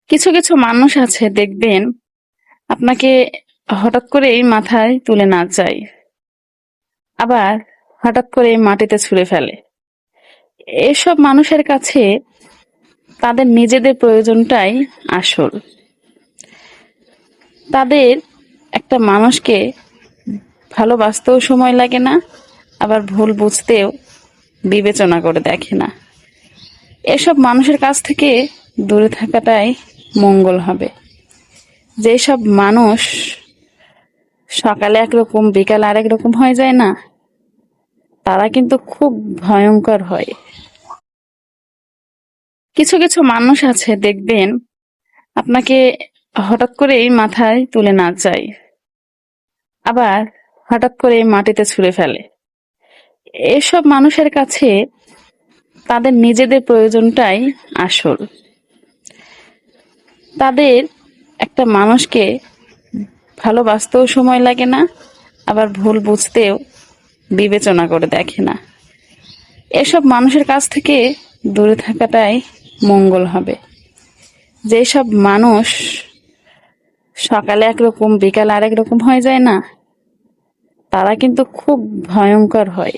কিছু কিছু মানুষ আছে দেখবেন আপনাকে হঠাৎ করেই মাথায় তুলে নাচায়, আবার হঠাৎ করে মাটিতে ছুঁড়ে ফেলে। এসব মানুষের কাছে তাদের নিজেদের প্রয়োজনটাই আসল। তাদের একটা মানুষকে ভালোবাসতেও সময় লাগে না, আবার ভুল বুঝতেও বিবেচনা করে দেখে না। এসব মানুষের কাছ থেকে দূরে থাকাটাই মঙ্গল হবে। যেসব মানুষ সকালে একরকম বিকাল আরেক রকম হয়ে যায় না, তারা কিন্তু খুব ভয়ঙ্কর হয়। কিছু কিছু মানুষ আছে দেখবেন আপনাকে হঠাৎ করেই মাথায় তুলে নাচায়, আবার হঠাৎ করে মাটিতে ছুঁড়ে ফেলে। এসব মানুষের কাছে তাদের নিজেদের প্রয়োজনটাই আসল। তাদের একটা মানুষকে ভালোবাসতেও সময় লাগে না, আবার ভুল বুঝতেও বিবেচনা করে দেখে না। এসব মানুষের কাছ থেকে দূরে থাকাটাই মঙ্গল হবে। যেসব মানুষ সকালে একরকম বিকাল আরেক রকম হয়ে যায় না, তারা কিন্তু খুব ভয়ঙ্কর হয়।